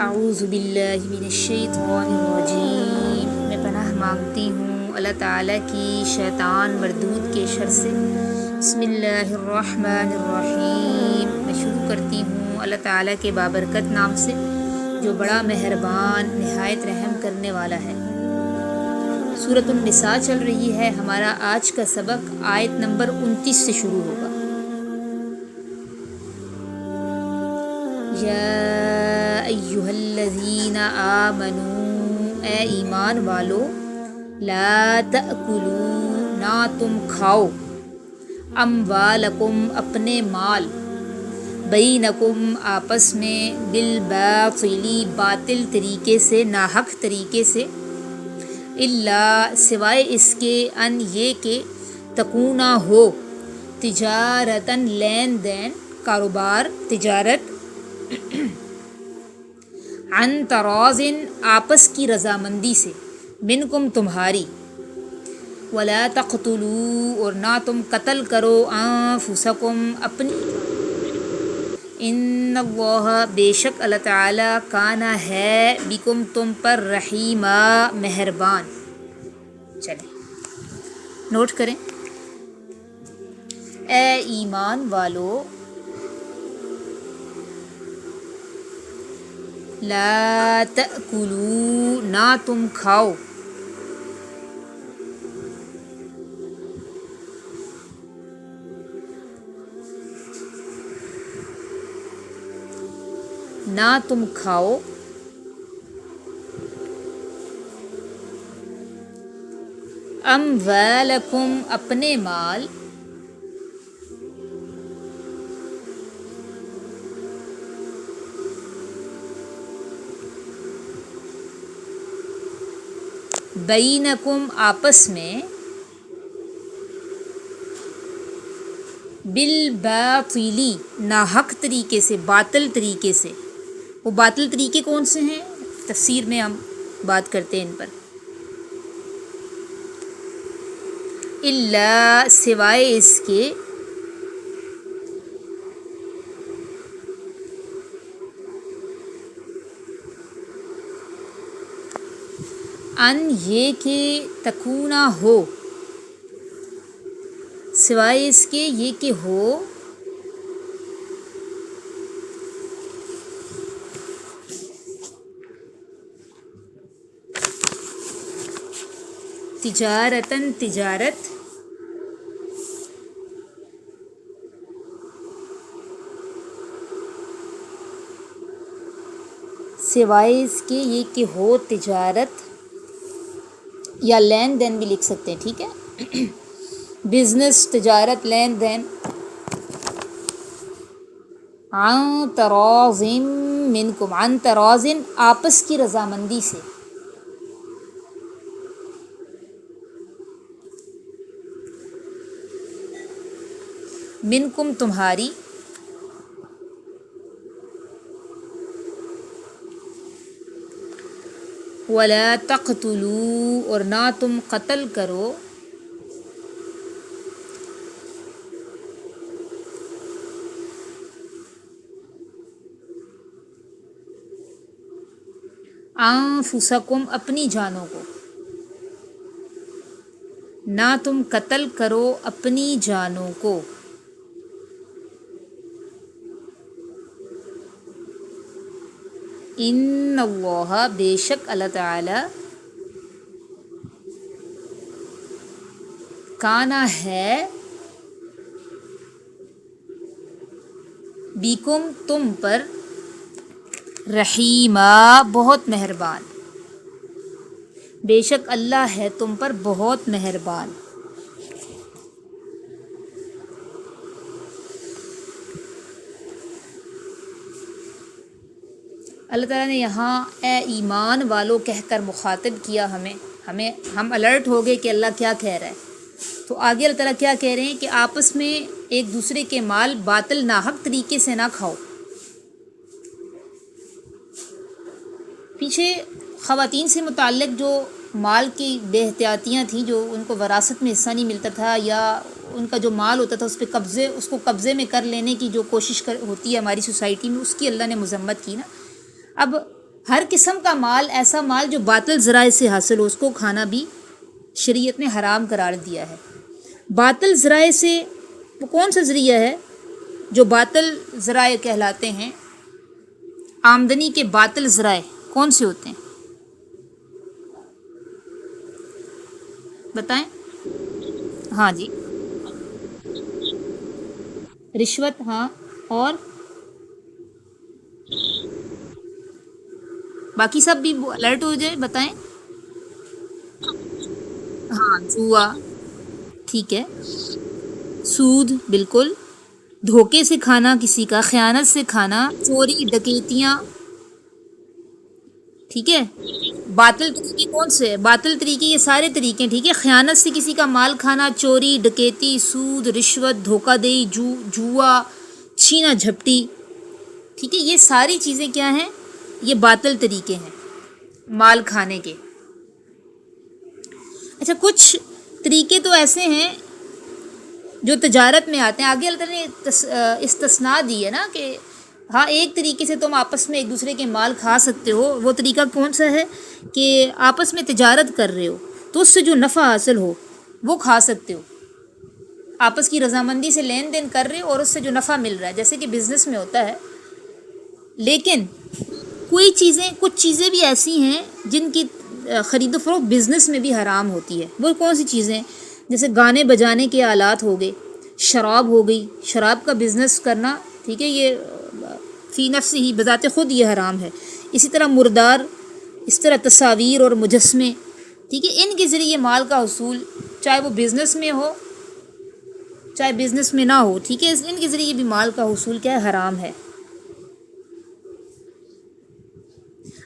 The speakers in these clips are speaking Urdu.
اعوذ باللہ من الشیطان الرجیم، میں پناہ مانگتی ہوں اللہ تعالیٰ کی شیطان مردود کے شر سے۔ بسم اللہ الرحمن الرحیم، میں شروع کرتی ہوں اللہ تعالیٰ کے بابرکت نام سے جو بڑا مہربان نہایت رحم کرنے والا ہے۔ سورۃ النساء چل رہی ہے، ہمارا آج کا سبق آیت نمبر 29 سے شروع ہوگا۔ یا ایھا الذین آمنوا، اے ایمان والو، لا تأکلوا، نہ تم کھاؤ، اموالکم، اپنے مال، بینکم، آپس میں، بالباطل، باطل طریقے سے، ناحق طریقے سے، الا، سوائے اس کے، ان یہ کہ تکونا ہو، تجارتاً، لین دین، کاروبار، تجارت، عن تراضٍ، آپس کی رضامندی سے، منکم، تمہاری، ولا تقتلوا، اور نہ تم قتل کرو، انفسکم، اپنی، ان اللہ، بے شک اللہ تعالیٰ، کانا ہے، بکم، تم پر، رحیما، مہربان۔ چلیں نوٹ کریں۔ اے ایمان والو، لا تأکلوا، نہ تم کھاؤ، نہ تم کھاؤ، اموالکم، اپنے مال، بینکم، آپس میں، بالباطل، ناحق طریقے سے، باطل طریقے سے۔ وہ باطل طریقے کون سے ہیں؟ تفسیر میں ہم بات کرتے ہیں ان پر۔ الا، سوائے اس کے، ان یہ کہ تکونا ہو، سوائے اس کے یہ کہ ہو، تجارتاً، تجارت، سوائے اس کے یہ کہ ہو تجارت، یا لین دین بھی لکھ سکتے ہیں، ٹھیک ہے، بزنس، تجارت، لین دین، عن تراضٍ منکم، عن تراضٍ، آپس کی رضامندی سے، منکم، تمہاری، ولا تقتلوا، اور نہ تم قتل کرو، انفسکم، اپنی جانوں کو، نہ تم قتل کرو اپنی جانوں کو، ان اللہ، بے شک اللہ تعالی، کانا ہے، بیکم، تم پر، رحیما، بہت مہربان، بے شک اللہ ہے تم پر بہت مہربان۔ اللہ تعالیٰ نے یہاں اے ایمان والو کہہ کر مخاطب کیا ہم الرٹ ہو گئے کہ اللہ کیا کہہ رہا ہے۔ تو آگے اللہ تعالیٰ کیا کہہ رہے ہیں کہ آپس میں ایک دوسرے کے مال باطل ناحق طریقے سے نہ کھاؤ۔ پیچھے خواتین سے متعلق جو مال کی بے احتیاطیاں تھیں، جو ان کو وراثت میں حصہ نہیں ملتا تھا، یا ان کا جو مال ہوتا تھا اس کو قبضے میں کر لینے کی جو کوشش ہوتی ہے ہماری سوسائٹی میں، اس کی اللہ نے مذمت کی نا۔ اب ہر قسم کا مال، ایسا مال جو باطل ذرائع سے حاصل ہو، اس کو کھانا بھی شریعت نے حرام قرار دیا ہے۔ باطل ذرائع سے وہ کون سا ذریعہ ہے جو باطل ذرائع کہلاتے ہیں؟ آمدنی کے باطل ذرائع کون سے ہوتے ہیں؟ بتائیں۔ ہاں جی، رشوت، ہاں، اور باقی سب بھی الرٹ ہو جائے، بتائیں۔ ہاں، جوا، ٹھیک ہے، سود، بالکل، دھوکے سے کھانا کسی کا، خیانت سے کھانا، چوری، ڈکیتیاں، ٹھیک ہے۔ باطل طریقے کون سے؟ باطل طریقے یہ سارے طریقے، ٹھیک ہے۔ خیانت سے کسی کا مال کھانا، چوری، ڈکیتی، سود، رشوت، دھوکہ دہی، جوا، چھینا جھپٹی، ٹھیک ہے، یہ ساری چیزیں کیا ہیں؟ یہ باطل طریقے ہیں مال کھانے کے۔ اچھا، کچھ طریقے تو ایسے ہیں جو تجارت میں آتے ہیں۔ آگے اللہ تعالیٰ نے استثناء دی ہے نا کہ ہاں ایک طریقے سے تم آپس میں ایک دوسرے کے مال کھا سکتے ہو۔ وہ طریقہ کون سا ہے؟ کہ آپس میں تجارت کر رہے ہو تو اس سے جو نفع حاصل ہو وہ کھا سکتے ہو، آپس کی رضامندی سے لین دین کر رہے ہو اور اس سے جو نفع مل رہا ہے، جیسے کہ بزنس میں ہوتا ہے۔ لیکن کچھ چیزیں بھی ایسی ہیں جن کی خرید و فروخت بزنس میں بھی حرام ہوتی ہے۔ وہ کون سی چیزیں؟ جیسے گانے بجانے کے آلات ہو گئے، شراب ہو گئی، شراب کا بزنس کرنا، ٹھیک ہے، یہ فی نفس ہی بذات خود یہ حرام ہے۔ اسی طرح مردار، اس طرح تصاویر اور مجسمے، ٹھیک ہے، ان کے ذریعے مال کا حصول، چاہے وہ بزنس میں ہو چاہے بزنس میں نہ ہو، ٹھیک ہے، ان کے ذریعے بھی مال کا حصول کیا ہے؟ حرام ہے۔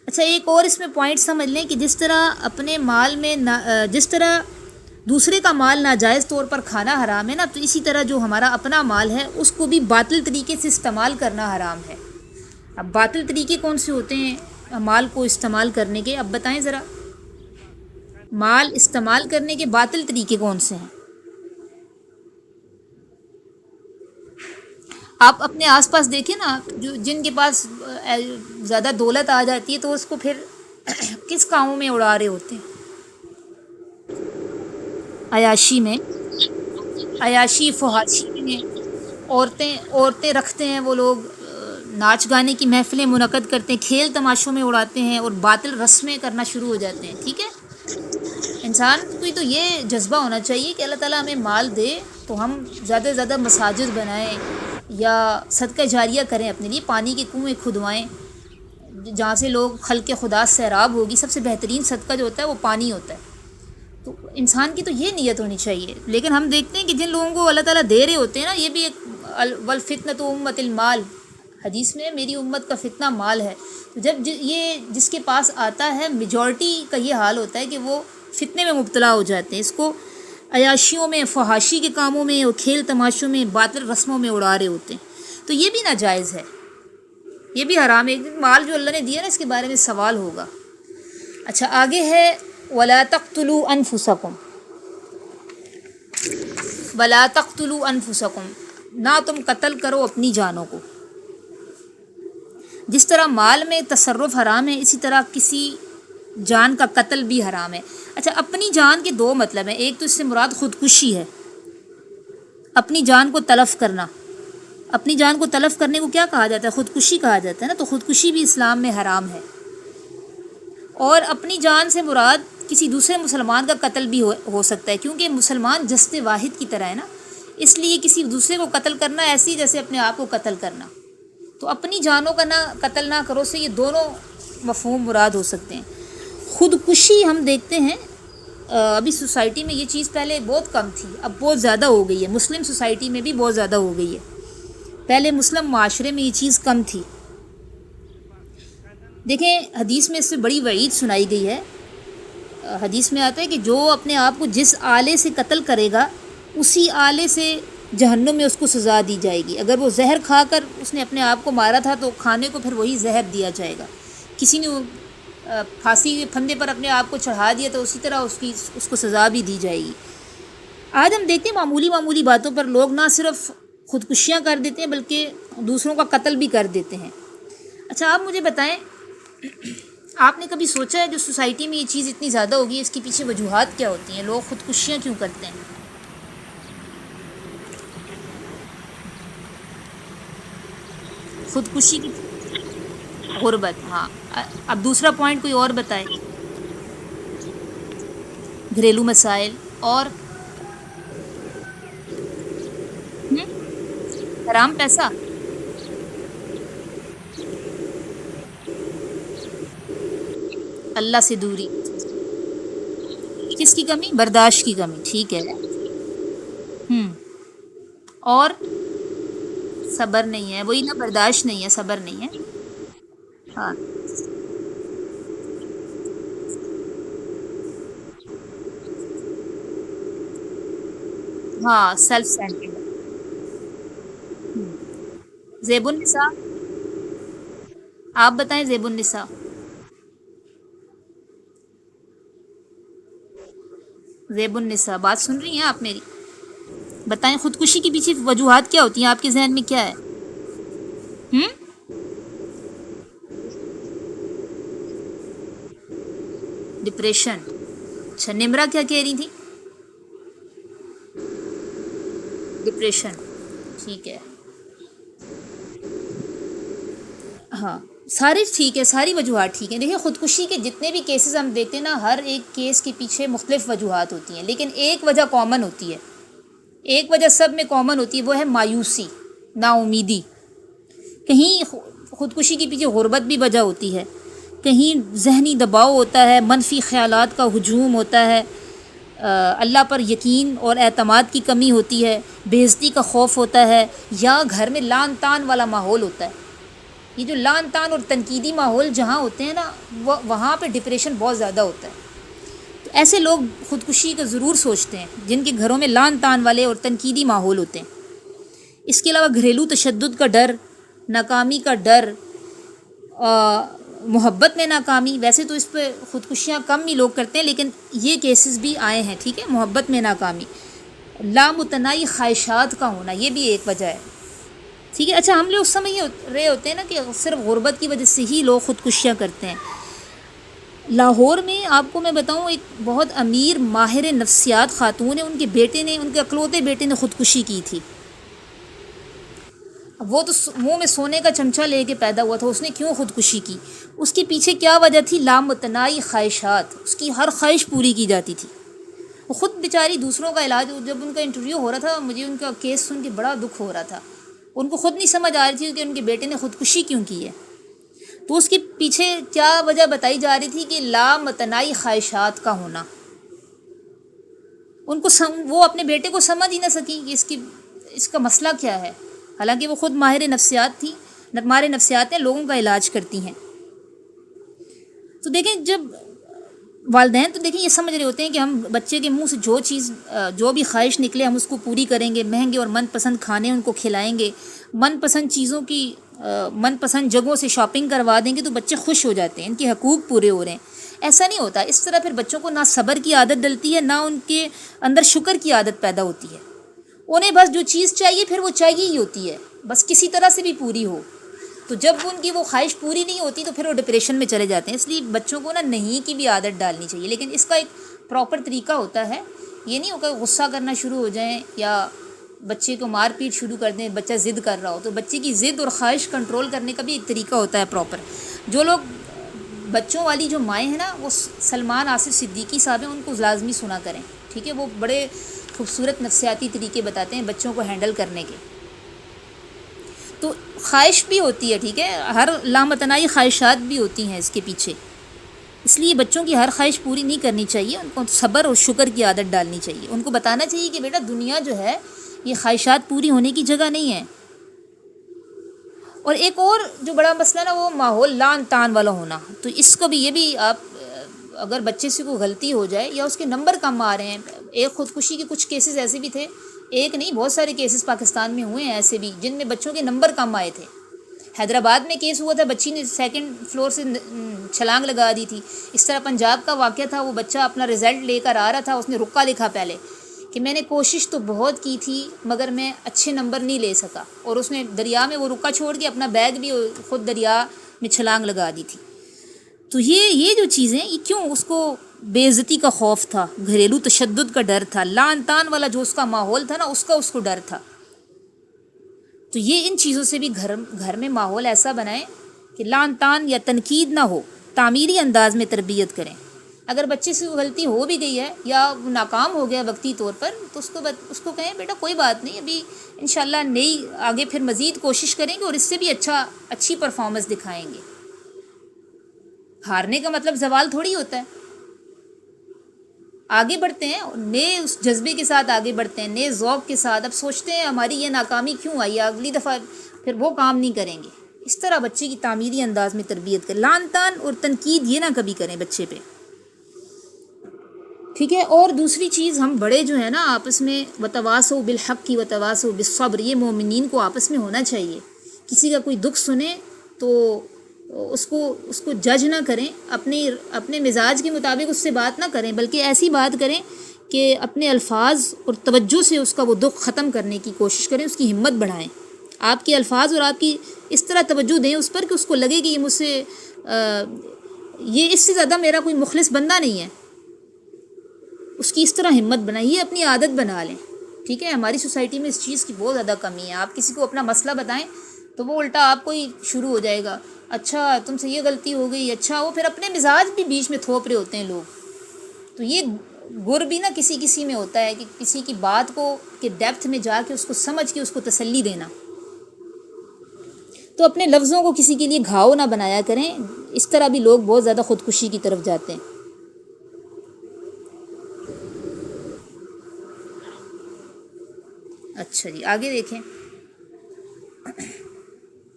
اچھا، ایک اور اس میں پوائنٹ سمجھ لیں کہ جس طرح اپنے مال میں جس طرح دوسرے کا مال ناجائز طور پر کھانا حرام ہے نا، تو اسی طرح جو ہمارا اپنا مال ہے اس کو بھی باطل طریقے سے استعمال کرنا حرام ہے۔ اب باطل طریقے کون سے ہوتے ہیں مال کو استعمال کرنے کے؟ اب بتائیں ذرا، مال استعمال کرنے کے باطل طریقے کون سے ہیں؟ آپ اپنے آس پاس دیکھیں نا، جن کے پاس زیادہ دولت آ جاتی ہے تو اس کو پھر کس کاموں میں اڑا رہے ہوتے ہیں؟ عیاشی فحاشی میں عورتیں رکھتے ہیں، وہ لوگ ناچ گانے کی محفلیں منعقد کرتے ہیں، کھیل تماشوں میں اڑاتے ہیں اور باطل رسمیں کرنا شروع ہو جاتے ہیں، ٹھیک ہے۔ انسان کو تو یہ جذبہ ہونا چاہیے کہ اللہ تعالیٰ ہمیں مال دے تو ہم زیادہ سے زیادہ مساجد بنائیں یا صدقہ جاریہ کریں، اپنے لیے پانی کے کنویں کھدوائیں جہاں سے لوگ خلق خدا سیراب ہوگی۔ سب سے بہترین صدقہ جو ہوتا ہے وہ پانی ہوتا ہے۔ تو انسان کی تو یہ نیت ہونی چاہیے۔ لیکن ہم دیکھتے ہیں کہ جن لوگوں کو اللہ تعالیٰ دے رہے ہوتے ہیں نا، یہ بھی ایک والفتنۃ امۃ المال، حدیث میں میری امت کا فتنہ مال ہے۔ تو جب یہ جس کے پاس آتا ہے، میجورٹی کا یہ حال ہوتا ہے کہ وہ فتنے میں مبتلا ہو جاتے ہیں، اس کو عیاشیوں میں، فحاشی کے کاموں میں اور کھیل تماشوں میں، باطل رسموں میں اڑا رہے ہوتے ہیں۔ تو یہ بھی ناجائز ہے، یہ بھی حرام ہے۔ مال جو اللہ نے دیا نا، اس کے بارے میں سوال ہوگا۔ اچھا، آگے ہے وَلَا تَقْتُلُوا أَنفُسَكُمْ، وَلَا تَقْتُلُوا أَنفُسَكُمْ، نہ تم قتل کرو اپنی جانوں کو۔ جس طرح مال میں تصرف حرام ہے، اسی طرح کسی جان کا قتل بھی حرام ہے۔ اچھا، اپنی جان کے دو مطلب ہیں، ایک تو اس سے مراد خودکشی ہے، اپنی جان کو تلف کرنا۔ اپنی جان کو تلف کرنے کو کیا کہا جاتا ہے؟ خودکشی کہا جاتا ہے نا، تو خودکشی بھی اسلام میں حرام ہے۔ اور اپنی جان سے مراد کسی دوسرے مسلمان کا قتل بھی ہو سکتا ہے، کیونکہ مسلمان جسد واحد کی طرح ہے نا، اس لیے کسی دوسرے کو قتل کرنا ایسی جیسے اپنے آپ کو قتل کرنا۔ تو اپنی جانوں کا قتل نہ کرو سے یہ دونوں مفہوم مراد ہو سکتے ہیں۔ خودکشی ہم دیکھتے ہیں ابھی سوسائٹی میں یہ چیز پہلے بہت کم تھی، اب بہت زیادہ ہو گئی ہے، مسلم سوسائٹی میں بھی بہت زیادہ ہو گئی ہے۔ پہلے مسلم معاشرے میں یہ چیز کم تھی۔ دیکھیں، حدیث میں اس سے بڑی وعید سنائی گئی ہے۔ حدیث میں آتا ہے کہ جو اپنے آپ کو جس آلے سے قتل کرے گا، اسی آلے سے جہنم میں اس کو سزا دی جائے گی۔ اگر وہ زہر کھا کر اس نے اپنے آپ کو مارا تھا تو کھانے کو پھر وہی زہر دیا جائے گا۔ کسی نے پھانسی کے پھندے پر اپنے آپ کو چڑھا دیا تو اسی طرح اس کو سزا بھی دی جائے گی۔ آج ہم دیکھتے ہیں معمولی باتوں پر لوگ نہ صرف خودکشیاں کر دیتے ہیں بلکہ دوسروں کا قتل بھی کر دیتے ہیں۔ اچھا، آپ مجھے بتائیں آپ نے کبھی سوچا ہے جو سوسائٹی میں یہ چیز اتنی زیادہ ہوگی اس کے پیچھے وجوہات کیا ہوتی ہیں؟ لوگ خودکشیاں کیوں کرتے ہیں؟ خودکشی کی غربت، ہاں۔ اب دوسرا پوائنٹ کوئی اور بتائے؟ گھریلو مسائل اور حرام پیسہ، اللہ سے دوری، کس کی کمی؟ برداشت کی کمی، ٹھیک ہے۔ ہوں اور صبر نہیں ہے، وہی نا، برداشت نہیں ہے، صبر نہیں ہے۔ ہاں ہاں، سیلف سینٹرڈ۔ زیب النساء، آپ بتائیں زیب النساء۔ زیب النساء، بات سن رہی ہیں آپ میری؟ بتائیں خودکشی کے پیچھے وجوہات کیا ہوتی ہیں، آپ کے ذہن میں کیا ہے؟ ہم؟ ڈپریشن، اچھا نمرہ کیا کہہ رہی تھی؟ ڈپریشن، ٹھیک ہے۔ ہاں، سارے ٹھیک ہے، ساری وجوہات ٹھیک ہیں۔ دیکھیں خودکشی کے جتنے بھی کیسز ہم دیکھتے ہیں نا، ہر ایک کیس کے پیچھے مختلف وجوہات ہوتی ہیں، لیکن ایک وجہ کامن ہوتی ہے، ایک وجہ سب میں کامن ہوتی ہے، وہ ہے مایوسی، نا امیدی۔ کہیں خودکشی کے پیچھے غربت بھی وجہ ہوتی ہے، کہیں ذہنی دباؤ ہوتا ہے، منفی خیالات کا ہجوم ہوتا ہے، اللہ پر یقین اور اعتماد کی کمی ہوتی ہے، بے عزتی کا خوف ہوتا ہے، یا گھر میں لان تان والا ماحول ہوتا ہے۔ یہ جو لان تان اور تنقیدی ماحول جہاں ہوتے ہیں نا، وہاں پہ ڈپریشن بہت زیادہ ہوتا ہے۔ تو ایسے لوگ خودکشی کا ضرور سوچتے ہیں جن کے گھروں میں لان تان والے اور تنقیدی ماحول ہوتے ہیں۔ اس کے علاوہ گھریلو تشدد کا ڈر، ناکامی کا ڈر، محبت میں ناکامی، ویسے تو اس پہ خودکشیاں کم ہی لوگ کرتے ہیں، لیکن یہ کیسز بھی آئے ہیں، ٹھیک ہے، محبت میں ناکامی، لامتناہی خواہشات کا ہونا، یہ بھی ایک وجہ ہے، ٹھیک ہے۔ اچھا، ہم لوگ سمجھ رہے ہوتے ہیں نا کہ صرف غربت کی وجہ سے ہی لوگ خودکشیاں کرتے ہیں۔ لاہور میں آپ کو میں بتاؤں، ایک بہت امیر ماہر نفسیات خاتون ہے، ان کے بیٹے نے، ان کے اکلوتے بیٹے نے خودکشی کی تھی۔ وہ تو منہ میں سونے کا چمچہ لے کے پیدا ہوا تھا، اس نے کیوں خودکشی کی؟ اس کے پیچھے کیا وجہ تھی؟ لامتناہی خواہشات، اس کی ہر خواہش پوری کی جاتی تھی۔ وہ خود بیچاری دوسروں کا علاج، جب ان کا انٹرویو ہو رہا تھا، مجھے ان کا کیس سن کے بڑا دکھ ہو رہا تھا۔ ان کو خود نہیں سمجھ آ رہی تھی کہ ان کے بیٹے نے خودکشی کیوں کی ہے۔ تو اس کے پیچھے کیا وجہ بتائی جا رہی تھی کہ لامتناہی خواہشات کا ہونا۔ ان کو وہ اپنے بیٹے کو سمجھ ہی نہ سکی کہ اس کا مسئلہ کیا ہے، حالانکہ وہ خود ماہر نفسیات تھی، ماہر نفسیات ہیں، لوگوں کا علاج کرتی ہیں۔ تو دیکھیں، جب والدین تو دیکھیں یہ سمجھ رہے ہوتے ہیں کہ ہم بچے کے منہ سے جو بھی خواہش نکلے ہم اس کو پوری کریں گے، مہنگے اور من پسند کھانے ان کو کھلائیں گے، من پسند چیزوں کی من پسند جگہوں سے شاپنگ کروا دیں گے، تو بچے خوش ہو جاتے ہیں، ان کے حقوق پورے ہو رہے ہیں۔ ایسا نہیں ہوتا، اس طرح پھر بچوں کو نہ صبر کی عادت ڈلتی ہے، نہ ان کے اندر شکر کی عادت پیدا ہوتی ہے۔ انہیں بس جو چیز چاہیے پھر وہ چاہیے ہی ہوتی ہے، بس کسی طرح سے بھی پوری ہو۔ تو جب ان کی وہ خواہش پوری نہیں ہوتی تو پھر وہ ڈپریشن میں چلے جاتے ہیں۔ اس لیے بچوں کو نا نہیں کی بھی عادت ڈالنی چاہیے، لیکن اس کا ایک پراپر طریقہ ہوتا ہے۔ یہ نہیں ہوگا غصہ کرنا شروع ہو جائیں یا بچے کو مار پیٹ شروع کر دیں، بچہ ضد کر رہا ہو تو بچے کی ضد اور خواہش کنٹرول کرنے کا بھی ایک طریقہ ہوتا ہے پراپر۔ جو لوگ بچوں والی جو مائیں ہیں نا، وہ سلمان آصف صدیقی صاحب ہیں، ان کو لازمی سنا کریں، ٹھیک ہے۔ وہ بڑے خوبصورت نفسیاتی طریقے بتاتے ہیں بچوں کو ہینڈل کرنے کے۔ تو خواہش بھی ہوتی ہے، ٹھیک ہے، ہر لامتناہی خواہشات بھی ہوتی ہیں اس کے پیچھے، اس لیے بچوں کی ہر خواہش پوری نہیں کرنی چاہیے، ان کو صبر اور شکر کی عادت ڈالنی چاہیے، ان کو بتانا چاہیے کہ بیٹا دنیا جو ہے یہ خواہشات پوری ہونے کی جگہ نہیں ہے۔ اور ایک اور جو بڑا مسئلہ نا، وہ ماحول لان تان والا ہونا، تو اس کو بھی، یہ بھی آپ اگر بچے سے کوئی غلطی ہو جائے یا اس کے نمبر کم آ رہے ہیں، ایک خودکشی کے کچھ کیسز ایسے بھی تھے، ایک نہیں بہت سارے کیسز پاکستان میں ہوئے ہیں ایسے بھی، جن میں بچوں کے نمبر کم آئے تھے۔ حیدرآباد میں کیس ہوا تھا، بچی نے 2nd فلور سے چھلانگ لگا دی تھی۔ اس طرح پنجاب کا واقعہ تھا، وہ بچہ اپنا رزلٹ لے کر آ رہا تھا، اس نے رکا لکھا پہلے کہ میں نے کوشش تو بہت کی تھی مگر میں اچھے نمبر نہیں لے سکا، اور اس نے دریا میں وہ رکا چھوڑ کے اپنا بیگ بھی خود دریا میں چھلانگ لگا دی تھی۔ تو یہ جو چیزیں یہ کیوں، اس کو بے عزتی کا خوف تھا، گھریلو تشدد کا ڈر تھا، لعن طعن والا جو اس کا ماحول تھا نا، اس کو ڈر تھا. تو یہ ان چیزوں سے بھی گھر میں ماحول ایسا بنائیں کہ لعن طعن یا تنقید نہ ہو، تعمیری انداز میں تربیت کریں. اگر بچے سے غلطی ہو بھی گئی ہے یا ناکام ہو گیا وقتی طور پر، تو اس کو کہیں بیٹا کوئی بات نہیں، ابھی انشاءاللہ نئی آگے پھر مزید کوشش کریں گے اور اس سے بھی اچھی پرفارمنس دکھائیں گے. ہارنے کا مطلب زوال تھوڑی ہوتا ہے. آگے بڑھتے ہیں نئے اس جذبے کے ساتھ، آگے بڑھتے ہیں نئے ذوق کے ساتھ. اب سوچتے ہیں ہماری یہ ناکامی کیوں آئی، اگلی دفعہ پھر وہ کام نہیں کریں گے. اس طرح بچے کی تعمیری انداز میں تربیت کریں. لعن طعن اور تنقید یہ نہ کبھی کریں بچے پہ، ٹھیک ہے. اور دوسری چیز، ہم بڑے جو ہیں نا آپس میں وتواصوا بالحق وتواصوا بالصبر، یہ مومنین کو آپس میں ہونا چاہیے. کسی کا کوئی دکھ سنیں تو اس کو جج نہ کریں، اپنے مزاج کے مطابق اس سے بات نہ کریں، بلکہ ایسی بات کریں کہ اپنے الفاظ اور توجہ سے اس کا وہ دکھ ختم کرنے کی کوشش کریں، اس کی ہمت بڑھائیں. آپ کے الفاظ اور آپ کی اس طرح توجہ دیں اس پر کہ اس کو لگے کہ یہ مجھ سے یہ اس سے زیادہ میرا کوئی مخلص بندہ نہیں ہے. اس کی اس طرح ہمت بنائیے، اپنی عادت بنا لیں. ٹھیک ہے، ہماری سوسائٹی میں اس چیز کی بہت زیادہ کمی ہے. آپ کسی کو اپنا مسئلہ بتائیں تو وہ الٹا آپ کو ہی شروع ہو جائے گا، اچھا تم سے یہ غلطی ہو گئی، اچھا. وہ پھر اپنے مزاج بھی بیچ میں تھوپ رہے ہوتے ہیں لوگ. تو یہ گر بھی نا کسی میں ہوتا ہے کہ کسی کی بات کو کہ ڈیپتھ میں جا کے اس کو سمجھ کے اس کو تسلی دینا. تو اپنے لفظوں کو کسی کے لیے گھاؤ نہ بنایا کریں. اس طرح بھی لوگ بہت زیادہ خودکشی کی طرف جاتے ہیں. اچھا جی، آگے دیکھیں.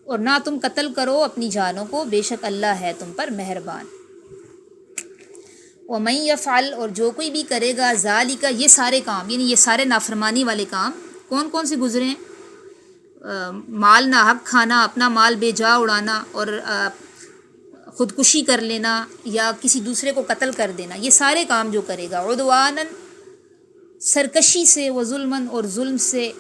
اور نہ تم قتل کرو اپنی جانوں کو، بے شک اللہ ہے تم پر مہربان. وَمَن يَفْعَلْ، اور جو کوئی بھی کرے گا، ذَلِکَ، یہ سارے کام، یعنی یہ سارے نافرمانی والے کام کون کون سے گزرے ہیں؟ مال ناحق کھانا، اپنا مال بے جا اڑانا، اور خودکشی کر لینا یا کسی دوسرے کو قتل کر دینا. یہ سارے کام جو کرے گا، عدواناً، سرکشی سے، وظلماً، اور ظلم سے،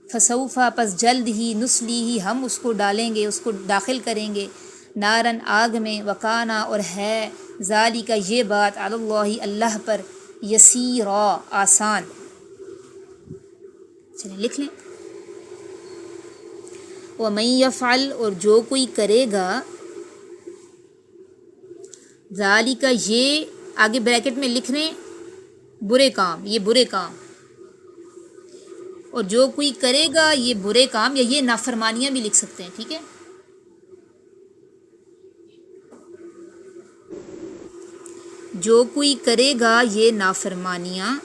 فسوف، پس جلد ہی، نصلیہ، ہم اس کو ڈالیں گے، اس کو داخل کریں گے، نارن، آگ میں، وکانا، اور ہے، ذالک، یہ بات، علی اللہ، اللہ پر، یسیرا، آسان. چلیں لکھ لیں. وَمَن یفعل، اور جو کوئی کرے گا، ذالک، یہ آگے بریکٹ میں لکھ رہے ہیں برے کام، یہ برے کام. اور جو کوئی کرے گا یہ برے کام، یا یہ نافرمانیاں بھی لکھ سکتے ہیں. ٹھیک ہے، جو کوئی کرے گا یہ نافرمانیاں،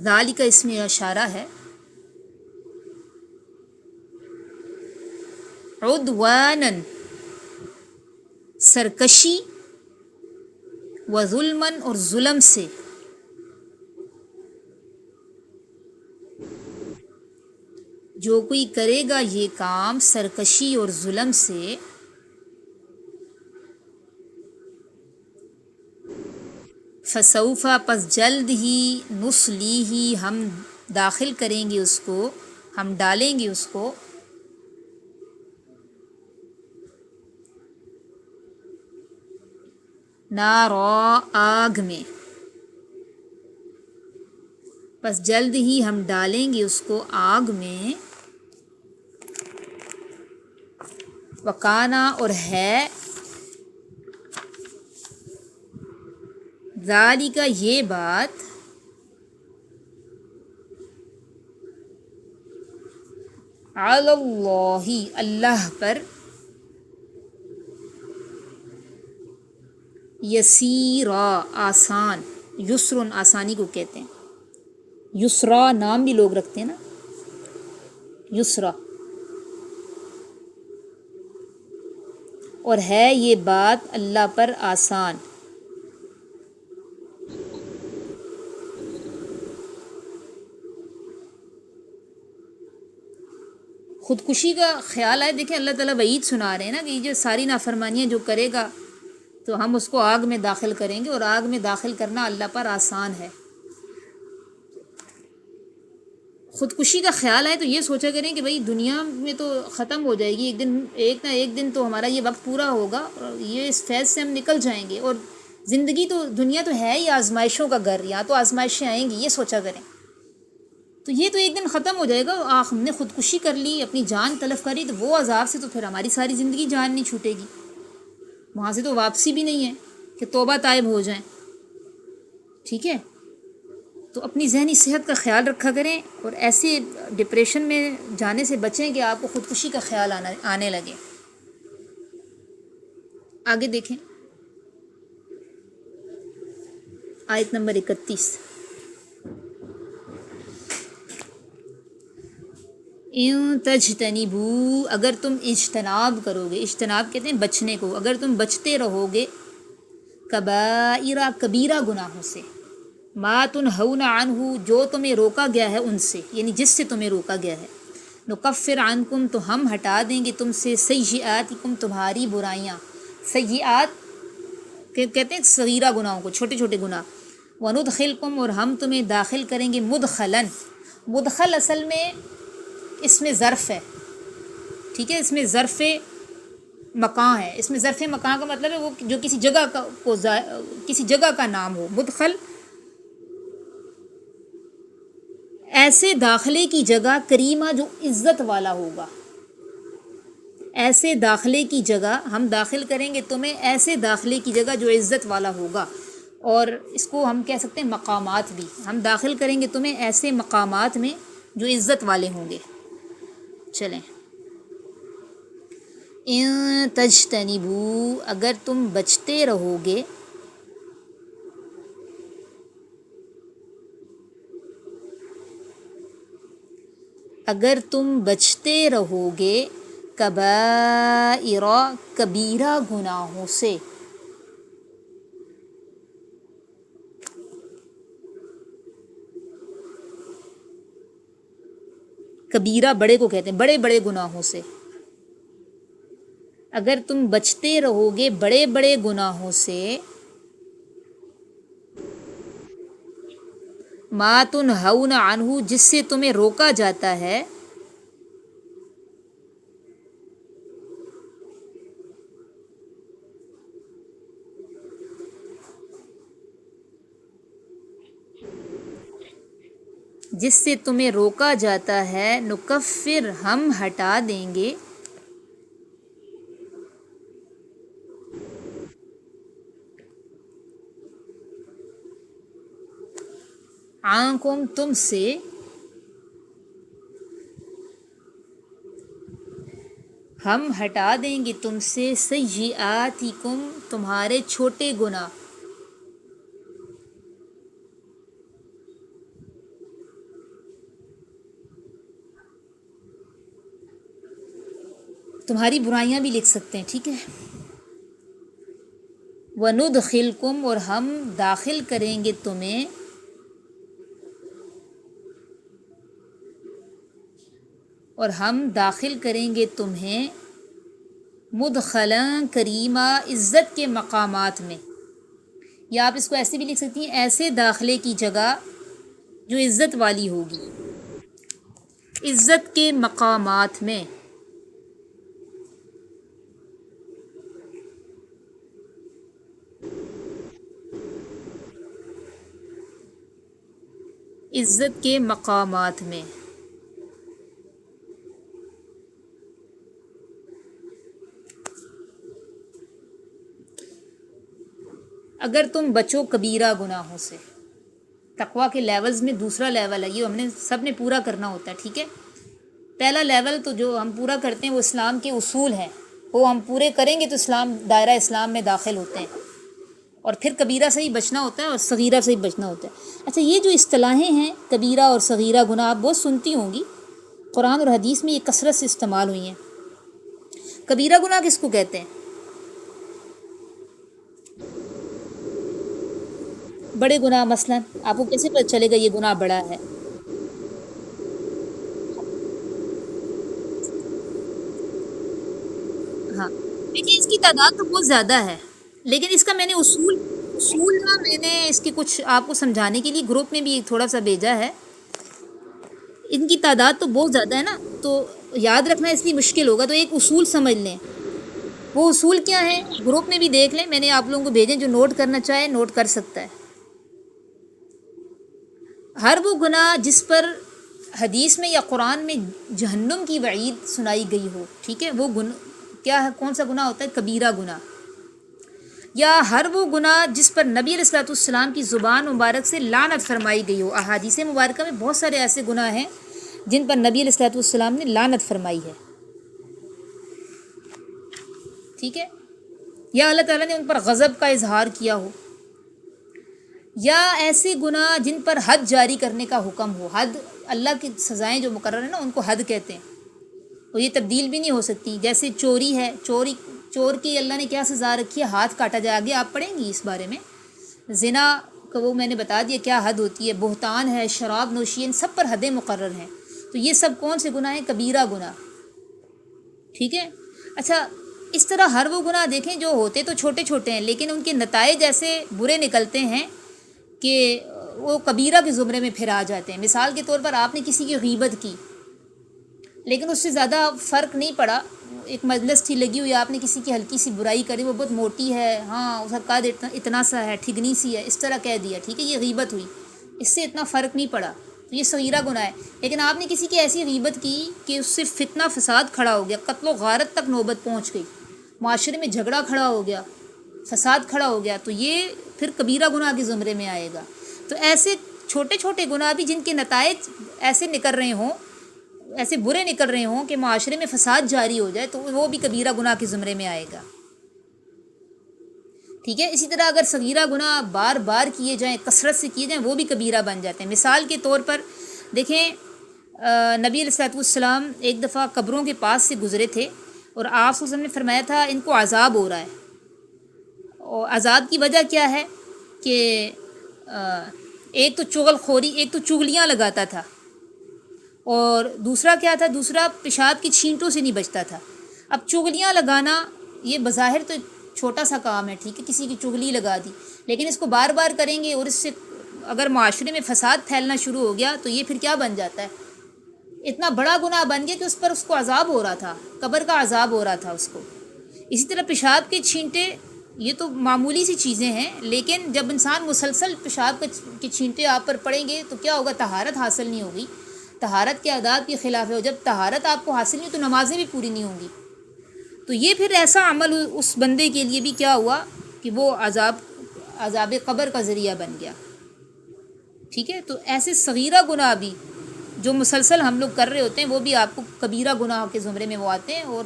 ذالک اس میں اشارہ ہے، عدواناً، سرکشی، و ظلماً، اور ظلم سے، جو کوئی کرے گا یہ کام سرکشی اور ظلم سے، فسوف، پس جلد ہی، نصلیہ، ہم داخل کریں گے اس کو، ہم ڈالیں گے اس کو، نارا، آگ میں. پس جلد ہی ہم ڈالیں گے اس کو آگ میں، وکانا، اور ہے، ذالک، یہ بات، علی اللہ، اللہ پر، یسیرا، آسان، یسرن، آسانی کو کہتے ہیں. یسرا نام بھی لوگ رکھتے ہیں نا، یسرا. اور ہے یہ بات اللہ پر آسان. خودکشی کا خیال ہے، دیکھیں اللہ تعالیٰ وعید سنا رہے ہیں نا کہ یہ جو ساری نافرمانیاں جو کرے گا تو ہم اس کو آگ میں داخل کریں گے، اور آگ میں داخل کرنا اللہ پر آسان ہے. خودکشی کا خیال آئے تو یہ سوچا کریں کہ بھئی دنیا میں تو ختم ہو جائے گی ایک نہ ایک دن تو ہمارا یہ وقت پورا ہوگا اور یہ اس فیض سے ہم نکل جائیں گے، اور زندگی تو دنیا تو ہے ہی آزمائشوں کا گھر، یہاں تو آزمائشیں آئیں گی، یہ سوچا کریں۔ تو یہ تو ایک دن ختم ہو جائے گا، ہم نے خودکشی کر لی، اپنی جان تلف کری، تو وہ عذاب سے تو پھر ہماری ساری زندگی جان نہیں چھوٹے گی، وہاں سے تو واپسی بھی نہیں ہے کہ توبہ طائب ہو جائیں، ٹھیک ہے؟ تو اپنی ذہنی صحت کا خیال رکھا کریں اور ایسے ڈپریشن میں جانے سے بچیں کہ آپ کو خودکشی کا خیال آنے لگے۔ آگے دیکھیں آیت نمبر 31۔ ان تجتنبوا، اگر تم اجتناب کرو گے، اجتناب کہتے ہیں بچنے کو، اگر تم بچتے رہو گے، کبائر کبیرہ گناہوں سے، ما تنہون عنہ جو تمہیں روکا گیا ہے ان سے، یعنی جس سے تمہیں روکا گیا ہے، نکفر عنکم تو ہم ہٹا دیں گے تم سے، سیئاتکم تمہاری برائیاں، سیئات کہتے ہیں صغیرہ گناہوں کو، چھوٹے چھوٹے گناہ، وندخلکم اور ہم تمہیں داخل کریں گے مدخلاً، مدخل اصل میں اس میں ظرف ہے، ٹھیک ہے، اس میں ظرف مکان ہے، اس میں ظرف مکان کا مطلب ہے وہ جو کسی جگہ کسی جگہ کا نام ہو، مدخل ایسے داخلے کی جگہ کریمہ جو عزت والا ہوگا، ایسے داخلے کی جگہ ہم داخل کریں گے تمہیں، ایسے داخلے کی جگہ جو عزت والا ہوگا، اور اس کو ہم کہہ سکتے ہیں مقامات بھی، ہم داخل کریں گے تمہیں ایسے مقامات میں جو عزت والے ہوں گے۔ چلیں، ان تجتنبوا اگر تم بچتے رہو گے، اگر تم بچتے رہو گے، کبائر کبیرہ گناہوں سے، کبیرہ بڑے کو کہتے ہیں، بڑے بڑے گناہوں سے، اگر تم بچتے رہو گے بڑے بڑے گناہوں سے، ما تنہون عنہ جس سے تمہیں روکا جاتا ہے، جس سے تمہیں روکا جاتا ہے، نکفر ہم ہٹا دیں گے، عنکم تم سے، ہم ہٹا دیں گے تم سے، سیئاتکم تمہارے چھوٹے گناہ، تمہاری برائیاں بھی لکھ سکتے ہیں، ٹھیک ہے۔ وندخلکم اور ہم داخل کریں گے تمہیں، اور ہم داخل کریں گے تمہیں مدخلاً کریمہ عزت کے مقامات میں، یا آپ اس کو ایسے بھی لکھ سکتی ہیں ایسے داخلے کی جگہ جو عزت والی ہوگی، عزت کے مقامات میں، عزت کے مقامات میں، اگر تم بچو کبیرہ گناہوں سے، تقویٰ کے لیولز میں دوسرا لیول ہے، یہ ہم نے سب نے پورا کرنا ہوتا ہے، ٹھیک ہے۔ پہلا لیول تو جو ہم پورا کرتے ہیں وہ اسلام کے اصول ہیں، وہ ہم پورے کریں گے تو دائرہ اسلام میں داخل ہوتے ہیں، اور پھر کبیرہ سے ہی بچنا ہوتا ہے اور صغیرہ سے ہی بچنا ہوتا ہے۔ اچھا، یہ جو اصطلاحیں ہیں کبیرہ اور صغیرہ گناہ آپ بہت سنتی ہوں گی، قرآن اور حدیث میں یہ کثرت سے استعمال ہوئی ہیں۔ کبیرہ گناہ کس کو کہتے ہیں؟ بڑے گناہ، مثلا آپ کو کیسے پتہ چلے گا یہ گناہ بڑا ہے؟ ہاں، دیکھیے اس کی تعداد تو بہت زیادہ ہے، لیکن اس کا میں نے اصول نا، میں نے اس کے کچھ آپ کو سمجھانے کے لیے گروپ میں بھی تھوڑا سا بھیجا ہے۔ ان کی تعداد تو بہت زیادہ ہے نا، تو یاد رکھنا اس لیے مشکل ہوگا، تو ایک اصول سمجھ لیں۔ وہ اصول کیا ہیں گروپ میں بھی دیکھ لیں، میں نے آپ لوگوں کو بھیجیں، جو نوٹ کرنا چاہے نوٹ کر سکتا ہے۔ ہر وہ گناہ جس پر حدیث میں یا قرآن میں جہنم کی وعید سنائی گئی ہو، ٹھیک ہے، وہ کیا ہے، کون سا گناہ ہوتا ہے؟ کبیرہ گناہ۔ یا ہر وہ گناہ جس پر نبی علیہ الصلوۃ والسلام کی زبان مبارک سے لعنت فرمائی گئی ہو۔ احادیث مبارکہ میں بہت سارے ایسے گناہ ہیں جن پر نبی علیہ الصلوۃ والسلام نے لعنت فرمائی ہے، ٹھیک ہے، یا اللہ تعالیٰ نے ان پر غضب کا اظہار کیا ہو، یا ایسے گناہ جن پر حد جاری کرنے کا حکم ہو۔ حد، اللہ کی سزائیں جو مقرر ہیں نا، ان کو حد کہتے ہیں، اور یہ تبدیل بھی نہیں ہو سکتی۔ جیسے چوری ہے، چور کی اللہ نے کیا سزا رکھی ہے؟ ہاتھ کاٹا جائے، آگے آپ پڑھیں گی اس بارے میں۔ زنا کا وہ میں نے بتا دیا کیا حد ہوتی ہے۔ بہتان ہے، شراب نوشی، ان سب پر حدیں مقرر ہیں۔ تو یہ سب کون سے گناہ ہیں؟ کبیرہ گناہ، ٹھیک ہے۔ اچھا، اس طرح ہر وہ گناہ دیکھیں جو ہوتے تو چھوٹے چھوٹے ہیں، لیکن ان کے نتائج ایسے برے نکلتے ہیں کہ وہ کبیرہ کے زمرے میں پھر آ جاتے ہیں۔ مثال کے طور پر آپ نے کسی کی غیبت کی، لیکن اس سے زیادہ فرق نہیں پڑا، ایک مجلس تھی لگی ہوئی، آپ نے کسی کی ہلکی سی برائی کری، وہ بہت موٹی ہے، ہاں اس کا قد اتنا سا ہے، ٹھگنی سی ہے، اس طرح کہہ دیا، ٹھیک ہے، یہ غیبت ہوئی، اس سے اتنا فرق نہیں پڑا، تو یہ صغیرہ گناہ ہے۔ لیکن آپ نے کسی کی ایسی غیبت کی کہ اس سے فتنہ فساد کھڑا ہو گیا، قتل و غارت تک نوبت پہنچ گئی، معاشرے میں جھگڑا کھڑا ہو گیا، فساد کھڑا ہو گیا، تو یہ پھر کبیرہ گناہ کے زمرے میں آئے گا۔ تو ایسے چھوٹے چھوٹے گناہ بھی جن کے نتائج ایسے نکل رہے ہوں، ایسے برے نکل رہے ہوں کہ معاشرے میں فساد جاری ہو جائے، تو وہ بھی کبیرہ گناہ کے زمرے میں آئے گا، ٹھیک ہے۔ اسی طرح اگر صغیرہ گناہ بار بار کیے جائیں، کثرت سے کیے جائیں، وہ بھی کبیرہ بن جاتے ہیں۔ مثال کے طور پر دیکھیں، نبی علیہ الصلوۃ والسلام ایک دفعہ قبروں کے پاس سے گزرے تھے، اور آپ صلی اللہ علیہ وسلم نے فرمایا تھا ان کو عذاب ہو رہا ہے، اور عذاب کی وجہ کیا ہے کہ ایک تو چغل خوری، ایک تو چغلیاں لگاتا تھا، اور دوسرا کیا تھا؟ دوسرا پیشاب کی چھینٹوں سے نہیں بچتا تھا۔ اب چغلیاں لگانا یہ بظاہر تو چھوٹا سا کام ہے، ٹھیک ہے، کسی کی چغلی لگا دی، لیکن اس کو بار بار کریں گے اور اس سے اگر معاشرے میں فساد پھیلنا شروع ہو گیا تو یہ پھر کیا بن جاتا ہے؟ اتنا بڑا گناہ بن گیا کہ اس پر اس کو عذاب ہو رہا تھا، قبر کا عذاب ہو رہا تھا اس کو۔ اسی طرح پیشاب کے چھینٹے، یہ تو معمولی سی چیزیں ہیں، لیکن جب انسان مسلسل پیشاب کے چھینٹے آپ پر پڑیں گے تو کیا ہوگا؟ طہارت حاصل نہیں ہوگی، طہارت کے آداب کے خلاف ہے، اور جب طہارت آپ کو حاصل نہیں تو نمازیں بھی پوری نہیں ہوں گی۔ تو یہ پھر ایسا عمل اس بندے کے لیے بھی کیا ہوا کہ وہ عذاب قبر کا ذریعہ بن گیا، ٹھیک ہے۔ تو ایسے صغیرہ گناہ بھی جو مسلسل ہم لوگ کر رہے ہوتے ہیں، وہ بھی آپ کو کبیرہ گناہ کے زمرے میں وہ آتے ہیں، اور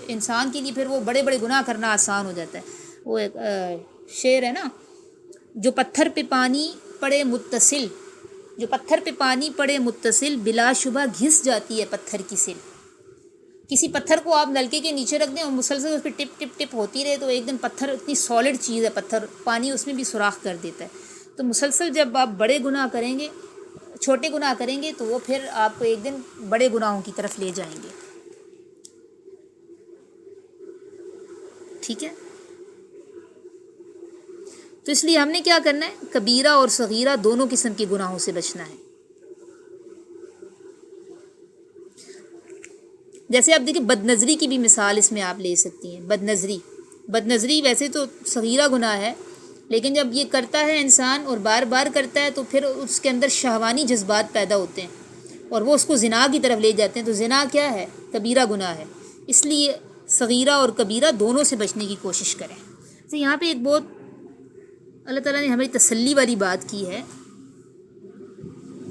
انسان کے لیے پھر وہ بڑے بڑے گناہ کرنا آسان ہو جاتا ہے۔ وہ ایک شعر ہے نا، جو پتھر پہ پانی پڑے متصل، جو پتھر پہ پانی پڑے متصل، بلا شبہ گھس جاتی ہے پتھر کی سل۔ کسی پتھر کو آپ نلکے کے نیچے رکھ دیں اور مسلسل اس پہ ٹپ ٹپ ٹپ ہوتی رہے تو ایک دن پتھر، اتنی سالڈ چیز ہے پتھر، پانی اس میں بھی سوراخ کر دیتا ہے۔ تو مسلسل جب آپ بڑے گناہ کریں گے، چھوٹے گناہ کریں گے، تو وہ پھر آپ کو ایک دن بڑے گناہوں کی طرف لے جائیں گے، ٹھیک ہے۔ تو اس لیے ہم نے کیا کرنا ہے؟ کبیرہ اور صغیرہ دونوں قسم کے گناہوں سے بچنا ہے۔ جیسے آپ دیکھیں، بد نظری کی بھی مثال اس میں آپ لے سکتی ہیں۔ بد نظری ویسے تو صغیرہ گناہ ہے، لیکن جب یہ کرتا ہے انسان اور بار بار کرتا ہے تو پھر اس کے اندر شہوانی جذبات پیدا ہوتے ہیں اور وہ اس کو زنا کی طرف لے جاتے ہیں۔ تو زنا کیا ہے؟ کبیرہ گناہ ہے۔ اس لیے صغیرہ اور کبیرہ دونوں سے بچنے کی کوشش کریں۔ تو یہاں پہ ایک بہت اللہ تعالیٰ نے ہمیں تسلی والی بات کی ہے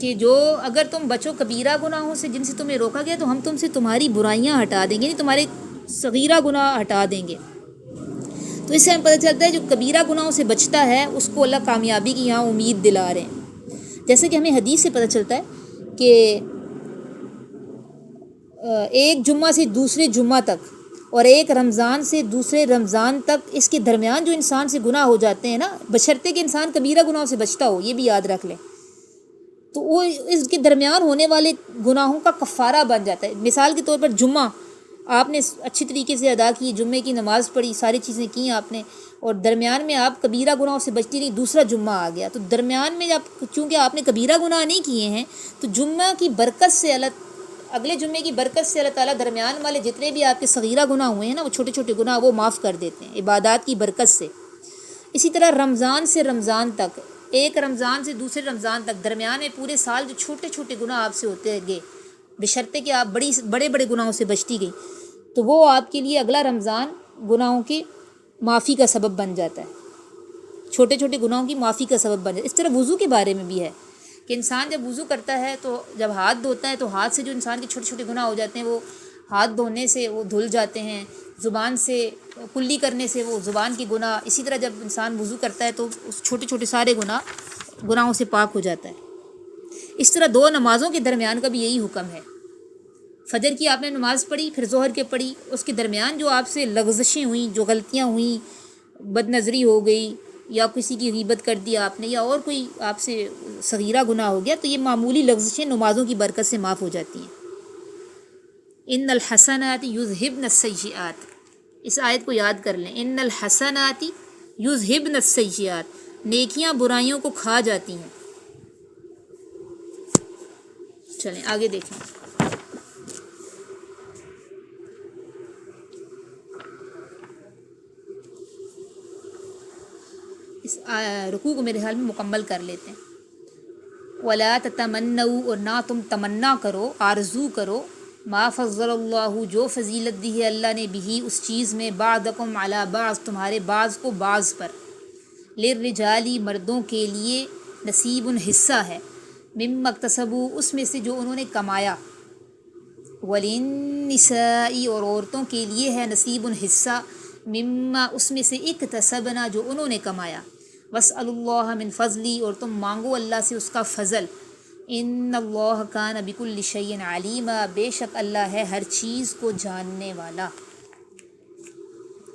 کہ جو اگر تم بچو کبیرہ گناہوں سے جن سے تمہیں روکا گیا، تو ہم تم سے تمہاری برائیاں ہٹا دیں گے، نہیں تمہارے صغیرہ گناہ ہٹا دیں گے۔ تو اس سے ہمیں پتہ چلتا ہے جو کبیرہ گناہوں سے بچتا ہے اس کو اللہ کامیابی کی یہاں امید دلا رہے ہیں۔ جیسے کہ ہمیں حدیث سے پتہ چلتا ہے کہ ایک جمعہ سے دوسرے جمعہ تک اور ایک رمضان سے دوسرے رمضان تک، اس کے درمیان جو انسان سے گناہ ہو جاتے ہیں نا، بشرطے کہ انسان کبیرہ گناہوں سے بچتا ہو، یہ بھی یاد رکھ لیں، تو وہ اس کے درمیان ہونے والے گناہوں کا کفارہ بن جاتا ہے۔ مثال کے طور پر آپ نے اچھی طریقے سے ادا کی، جمعے کی نماز پڑھی، ساری چیزیں کی آپ نے، اور درمیان میں آپ کبیرہ گناہوں سے بچتی رہی، دوسرا جمعہ آ گیا، تو درمیان میں جب چونکہ آپ نے کبیرہ گناہ نہیں کیے ہیں تو جمعہ کی برکت سے اگلے جمعے کی برکت سے اللہ تعالیٰ درمیان والے جتنے بھی آپ کے صغیرہ گناہ ہوئے ہیں نا، وہ چھوٹے چھوٹے گناہ وہ معاف کر دیتے ہیں عبادات کی برکت سے۔ اسی طرح رمضان سے رمضان تک، ایک رمضان سے دوسرے رمضان تک، درمیان میں پورے سال جو چھوٹے چھوٹے گناہ آپ سے ہوتے گئے، بشرطے کہ آپ بڑے بڑے گناہوں سے بچتی گئی، تو وہ آپ کے لیے اگلا رمضان گناہوں کی معافی کا سبب بن جاتا ہے، چھوٹے چھوٹے گناہوں کی معافی کا سبب بن جاتا ہے۔ اس طرح وضو کے بارے میں بھی ہے کہ انسان جب وضو کرتا ہے تو جب ہاتھ دھوتا ہے تو ہاتھ سے جو انسان کے چھوٹے چھوٹے گناہ ہو جاتے ہیں وہ ہاتھ دھونے سے وہ دھل جاتے ہیں، زبان سے کلی کرنے سے وہ زبان کی گناہ، اسی طرح جب انسان وضو کرتا ہے تو اس چھوٹے چھوٹے سارے گناہوں سے پاک ہو جاتا ہے۔ اس طرح دو نمازوں کے درمیان کا بھی یہی حکم ہے، فجر کی آپ نے نماز پڑھی، پھر ظہر کے پڑھی، اس کے درمیان جو آپ سے لغزشیں ہوئیں، جو غلطیاں ہوئیں، بد نظری ہو گئی یا کسی کی غیبت کر دیا آپ نے یا اور کوئی آپ سے صغیرہ گناہ ہو گیا، تو یہ معمولی لغزشیں نمازوں کی برکت سے معاف ہو جاتی ہیں۔ ان الحسنات یذہبن السیئات، اس آیت کو یاد کر لیں، ان الحسنات یذہبن السیئات، نیکیاں برائیوں کو کھا جاتی ہیں۔ چلیں آگے دیکھیں۔ اس رکوع کو میرے خیال میں مکمل کر لیتے ہیں۔ وَلَا تَتَمَنَّوْا، اور نہ تم تمنا کرو، آرزو کرو، ما فضل اللہ، جو فضیلت دی ہے اللہ نے، بھی اس چیز میں، بعضکم علی بعض، تمہارے بعض کو بعض پر، للرجالی، مردوں کے لیے، نصیب حصہ ہے، مما اکتسبوا، اس میں سے جو انہوں نے کمایا، وللنساء، اور عورتوں کے لیے ہے نصیب حصہ، مما، اس میں سے، اکتسبنا، جو انہوں نے کمایا، واسألوا اللہ من فضلی، اور تم مانگو اللہ سے اس کا فضل، ان اللہ کان بکل شیء علیما، بے شک اللہ ہے ہر چیز کو جاننے والا۔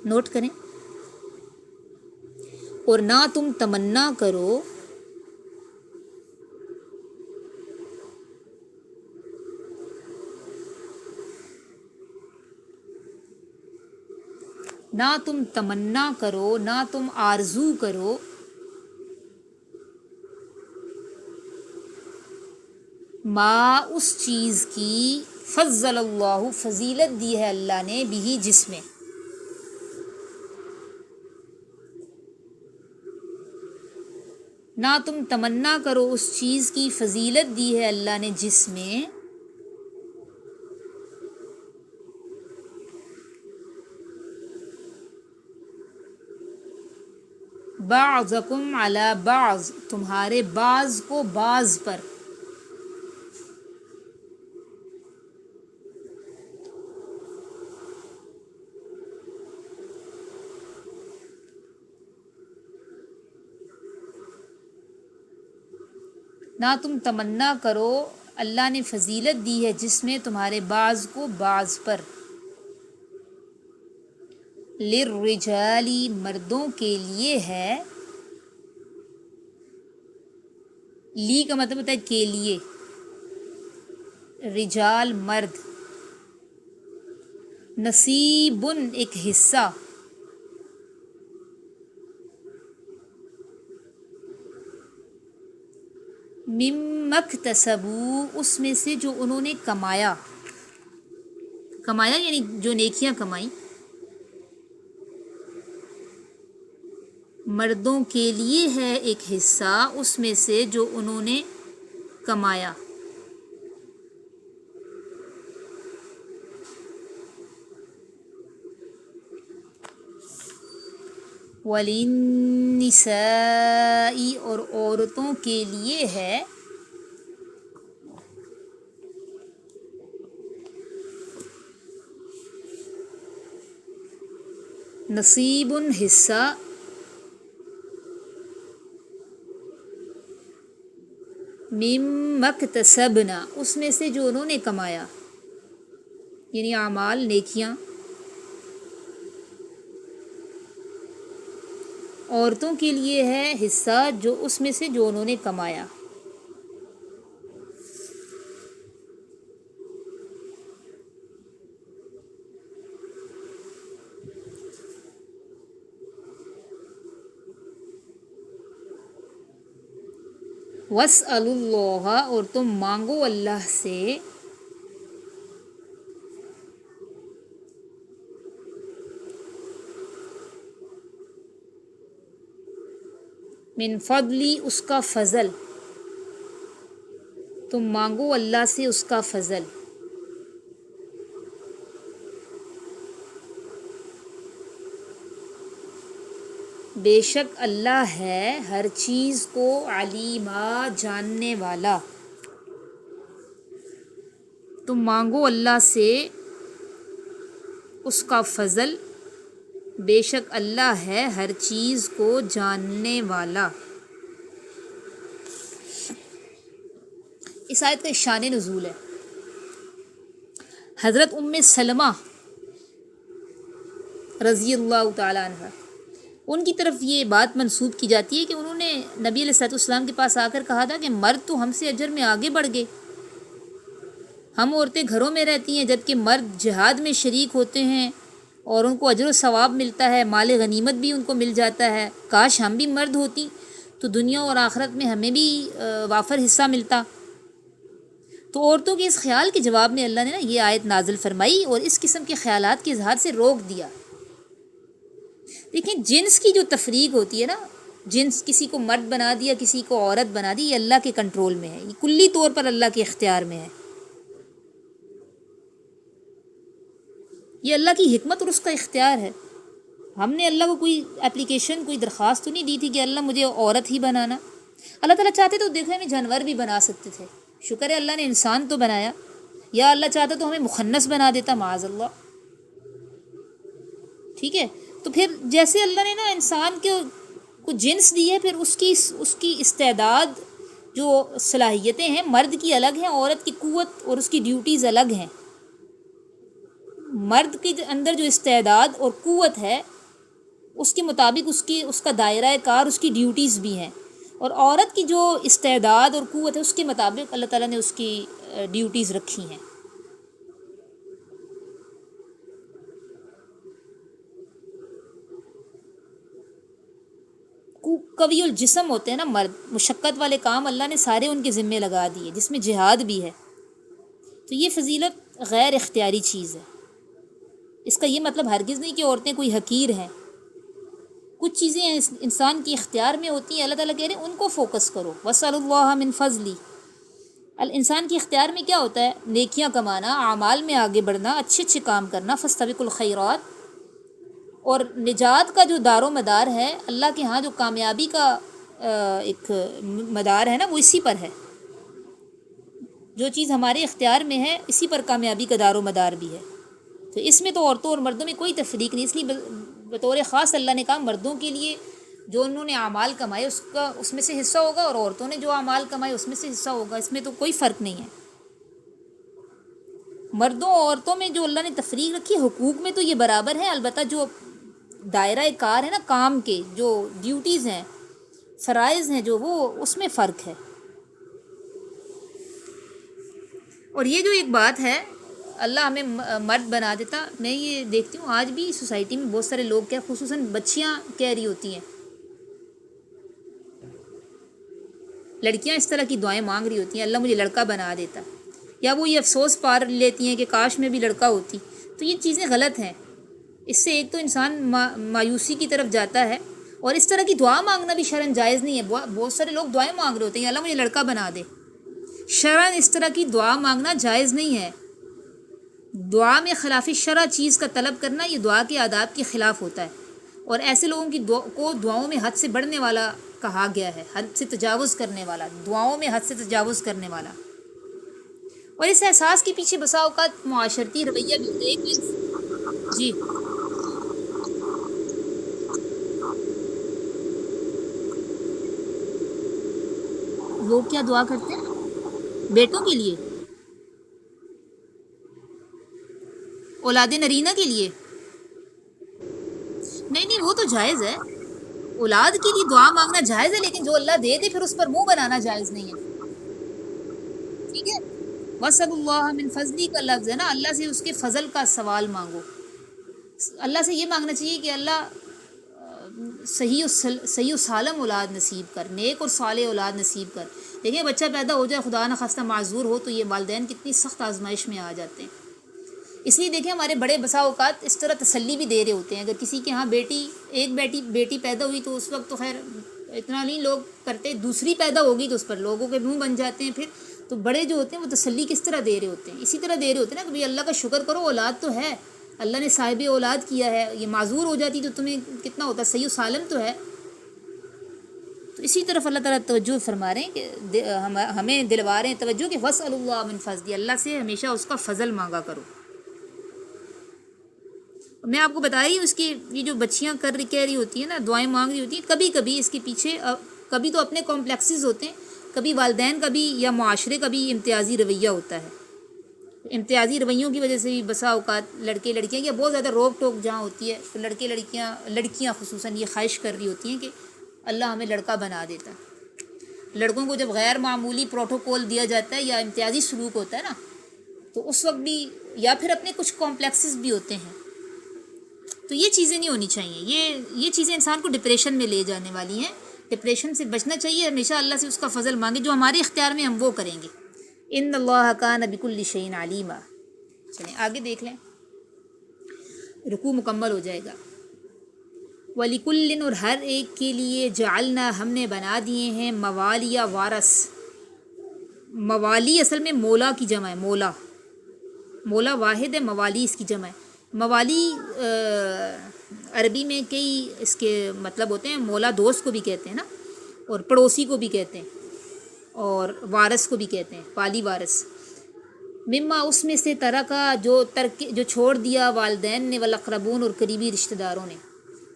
نوٹ کریں، اور نہ تم تمنا کرو، نہ تم تمنا کرو، نہ تم آرزو کرو، ما، اس چیز کی، فضل اللہ، فضیلت دی ہے اللہ نے، بھی، جس میں، نہ تم تمنا کرو اس چیز کی فضیلت دی ہے اللہ نے جس میں، بعضکم علی بعض، تمہارے بعض کو بعض پر، نہ تم تمنا کرو، اللہ نے فضیلت دی ہے جس میں تمہارے بعض کو بعض پر، للرجالی، مردوں کے لیے ہے، لی کا مطلب ہوتا ہے کے لیے، رجال مرد، نصیبن ایک حصہ، مما اکتسبوا، اس میں سے جو انہوں نے کمایا، کمایا یعنی جو نیکیاں کمائیں، مردوں کے لیے ہے ایک حصہ اس میں سے جو انہوں نے کمایا، وللنساء، اور عورتوں کے لیے ہے، نصیب حصہ، مما اکتسبنا، اس میں سے جو انہوں نے کمایا، یعنی اعمال، نیکیاں، عورتوں کے لیے ہے حصہ جو اس میں سے جو انہوں نے کمایا، وَاسْأَلُوا اللَّهَ، اور تم مانگو اللہ سے، من فضلی، اس کا فضل، تم مانگو اللہ سے اس کا فضل، بے شک اللہ ہے ہر چیز کو علیمہ، جاننے والا. تم مانگو اللہ سے اس کا فضل، بے شک اللہ ہے ہر چیز کو جاننے والا. اس آیت کا شان نزول ہے. حضرت سلمہ رضی اللہ تعالیٰ عنہ، ان کی طرف یہ بات منسوب کی جاتی ہے کہ انہوں نے نبی علیہ السلام کے پاس آ کر کہا تھا کہ مرد تو ہم سے اجر میں آگے بڑھ گئے، ہم عورتیں گھروں میں رہتی ہیں جبکہ مرد جہاد میں شریک ہوتے ہیں اور ان کو اجر و ثواب ملتا ہے، مال غنیمت بھی ان کو مل جاتا ہے. کاش ہم بھی مرد ہوتی تو دنیا اور آخرت میں ہمیں بھی وافر حصہ ملتا. تو عورتوں کے اس خیال کے جواب میں اللہ نے یہ آیت نازل فرمائی اور اس قسم کے خیالات کے اظہار سے روک دیا. دیکھیں جنس کی جو تفریق ہوتی ہے نا، جنس کسی کو مرد بنا دیا کسی کو عورت بنا دی، یہ اللہ کے کنٹرول میں ہے، یہ کلی طور پر اللہ کے اختیار میں ہے. یہ اللہ کی حکمت اور اس کا اختیار ہے. ہم نے اللہ کو کوئی اپلیکیشن، کوئی درخواست تو نہیں دی تھی کہ اللہ مجھے عورت ہی بنانا. اللہ تعالیٰ چاہتے تو دیکھو ہمیں جانور بھی بنا سکتے تھے، شکر ہے اللہ نے انسان تو بنایا. یا اللہ چاہتا تو ہمیں مخنث بنا دیتا، معاذ اللہ. ٹھیک ہے، تو پھر جیسے اللہ نے انسان کو جنس دی ہے، پھر اس کی استعداد، جو صلاحیتیں ہیں مرد کی الگ ہیں، عورت کی قوت اور اس کی ڈیوٹیز الگ ہیں. مرد کے اندر جو استعداد اور قوت ہے اس کے مطابق اس کا دائرہ کار، اس کی ڈیوٹیز بھی ہیں، اور عورت کی جو استعداد اور قوت ہے اس کے مطابق اللہ تعالیٰ نے اس کی ڈیوٹیز رکھی ہیں. قوی الجسم ہوتے ہیں نا مرد، مشقت والے کام اللہ نے سارے ان کے ذمے لگا دیے، جس میں جہاد بھی ہے. تو یہ فضیلت غیر اختیاری چیز ہے. اس کا یہ مطلب ہرگز نہیں کہ عورتیں کوئی حقیر ہیں. کچھ چیزیں انسان کی اختیار میں ہوتی ہیں، اللہ تعالیٰ کہہ رہے ہیں ان کو فوکس کرو. وَاسْأَلُوا اللَّهَ مِن فَضْلِهِ. انسان کی اختیار میں کیا ہوتا ہے؟ نیکیاں کمانا، اعمال میں آگے بڑھنا، اچھے اچھے کام کرنا. فَاسْتَبِقُوا الْخَيْرَاتِ. اور نجات کا جو دار و مدار ہے اللہ کے ہاں، جو کامیابی کا ایک مدار ہے نا، وہ اسی پر ہے. جو چیز ہمارے اختیار میں ہے اسی پر کامیابی کا دار و مدار بھی ہے. تو اس میں تو عورتوں اور مردوں میں کوئی تفریق نہیں. اس لیے بطور خاص اللہ نے کہا مردوں کے لیے جو انہوں نے اعمال کمائے اس میں سے حصہ ہوگا، اور عورتوں نے جو اعمال کمائے اس میں سے حصہ ہوگا. اس میں تو کوئی فرق نہیں ہے. مردوں اور عورتوں میں جو اللہ نے تفریق رکھی ہے حقوق میں تو یہ برابر ہے، البتہ جو دائرہ کار ہے نا، کام کے جو ڈیوٹیز ہیں، فرائض ہیں جو، وہ اس میں فرق ہے. اور یہ جو ایک بات ہے اللہ ہمیں مرد بنا دیتا، میں یہ دیکھتی ہوں آج بھی سوسائٹی میں بہت سارے لوگ کیا، خصوصاً بچیاں کہہ رہی ہوتی ہیں، لڑکیاں اس طرح کی دعائیں مانگ رہی ہوتی ہیں اللہ مجھے لڑکا بنا دیتا، یا وہ یہ افسوس پار لیتی ہیں کہ کاش میں بھی لڑکا ہوتی. تو یہ چیزیں غلط ہیں. اس سے ایک تو انسان مایوسی کی طرف جاتا ہے، اور اس طرح کی دعا مانگنا بھی شرعاً جائز نہیں ہے. بہت سارے لوگ دعائیں مانگ رہے ہوتے ہیں اللہ مجھے لڑکا بنا دے. شرعاً اس طرح کی دعا مانگنا جائز نہیں ہے. دعا میں خلاف شرع چیز کا طلب کرنا یہ دعا کے آداب کے خلاف ہوتا ہے، اور ایسے لوگوں کی کو دعاؤں میں حد سے بڑھنے والا کہا گیا ہے، حد سے تجاوز کرنے والا، دعاؤں میں حد سے تجاوز کرنے والا. اور اس احساس کے پیچھے بسا اوقات معاشرتی رویہ بھی ہوتا ہے. جی لوگ کیا دعا کرتے ہیں بیٹوں کے لیے، اولاد نرینہ کے لیے؟ نہیں وہ تو جائز ہے، اولاد کے لیے دعا مانگنا جائز ہے، لیکن جو اللہ دے دے پھر اس پر منہ بنانا جائز نہیں ہے. ٹھیک ہے، وَاسْأَلُوا اللَّهَ مِن فَضْلِهِ کا لفظ ہے نا، اللہ سے اس کے فضل کا سوال مانگو. اللہ سے یہ مانگنا چاہیے کہ اللہ صحیح و سالم اولاد نصیب کر، نیک اور صالح اولاد نصیب کر. دیکھیں بچہ پیدا ہو جائے خدا نخواستہ معذور ہو تو یہ والدین کتنی سخت آزمائش میں آ جاتے ہیں. اس لیے دیکھیں ہمارے بڑے بسا اوقات اس طرح تسلی بھی دے رہے ہوتے ہیں. اگر کسی کے ہاں ایک بیٹی پیدا ہوئی تو اس وقت تو خیر اتنا نہیں لوگ کرتے، دوسری پیدا ہوگی تو اس پر لوگوں کے منہ بن جاتے ہیں. پھر تو بڑے جو ہوتے ہیں وہ تسلی کس طرح دے رہے ہوتے ہیں؟ اسی طرح دے رہے ہوتے ہیں نا کہ بھئی اللہ کا شکر کرو، اولاد تو ہے، اللہ نے صاحب اولاد کیا ہے. یہ معذور ہو جاتی تو تمہیں کتنا ہوتا، صحیح و سالم تو ہے. تو اسی طرف اللہ تعالیٰ توجہ فرما رہے ہیں کہ ہمیں دلوا رہے ہیں توجہ کہ وَاسْأَلُوا اللَّهَ مِن فَضْلِهِ، اللہ سے ہمیشہ اس کا فضل مانگا کرو. میں آپ کو بتا رہی ہوں اس کی یہ جو بچیاں کہہ رہی ہوتی ہیں نا، دعائیں مانگ رہی ہوتی ہیں، کبھی کبھی اس کے پیچھے کبھی تو اپنے کمپلیکسز ہوتے ہیں، کبھی والدین کا بھی یا معاشرے کا بھی امتیازی رویہ ہوتا ہے. امتیازی رویوں کی وجہ سے بھی بسا اوقات لڑکے لڑکیاں یا بہت زیادہ روک ٹوک جہاں ہوتی ہے تو لڑکیاں خصوصاً یہ خواہش کر رہی ہوتی ہیں کہ اللہ ہمیں لڑکا بنا دیتا. لڑکوں کو جب غیر معمولی پروٹوکول دیا جاتا ہے یا امتیازی سلوک ہوتا ہے نا، تو اس وقت بھی یا پھر اپنے کچھ کمپلیکسز بھی ہوتے ہیں. تو یہ چیزیں نہیں ہونی چاہیے. یہ چیزیں انسان کو ڈپریشن میں لے جانے والی ہیں. ڈپریشن سے بچنا چاہیے، ہمیشہ اللہ سے اس کا فضل مانگے، جو ہمارے اختیار میں ہم وہ کریں گے. ان اللہ کان بکل شیء علیما. چلیں آگے دیکھ لیں، رکوع مکمل ہو جائے گا. وَلِكُلٍّ، اور ہر ایک کے لیے، جعلنا، ہم نے بنا دیے ہیں، موالی وارث. موالی اصل میں مولا کی جمع ہے. مولا واحد ہے، موالی اس کی جمع ہے. موالی عربی میں کئی اس کے مطلب ہوتے ہیں. مولا دوست کو بھی کہتے ہیں نا، اور پڑوسی کو بھی کہتے ہیں، اور وارث کو بھی کہتے ہیں، پالی وارث. مما، اس میں سے، ترکا، جو چھوڑ دیا والدین نے، والاقربون، اور قریبی رشتہ داروں نے،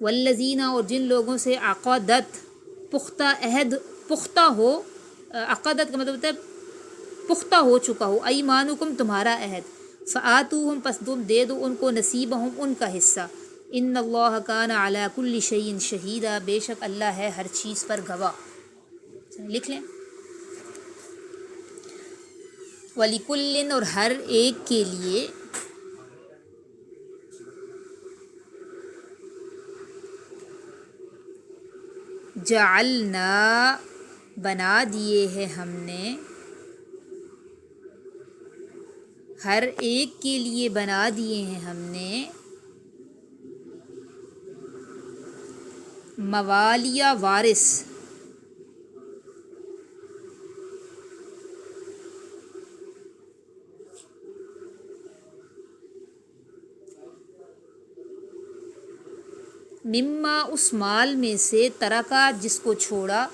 والذین، اور جن لوگوں سے، عقدت، پختہ ہو. عقدت کا مطلب ہوتا ہے پختہ ہو چکا ہو، ایمانکم، تمہارا عہد. فآتوہم، پس تم دے دو ان کو، نصیبہم، ان کا حصہ. ان اللہ کان علی کل شیء شہیدا، بے شک اللہ ہے ہر چیز پر گواہ. لکھ لیں. وَلِكُلٍّ، اور ہر ایک کے لیے، جعلنا، بنا دیے ہیں ہم نے، ہر ایک کے لیے بنا دیے ہیں ہم نے، موالیہ، وارث. مما، اس مال میں سے، ترکا، جس کو چھوڑا،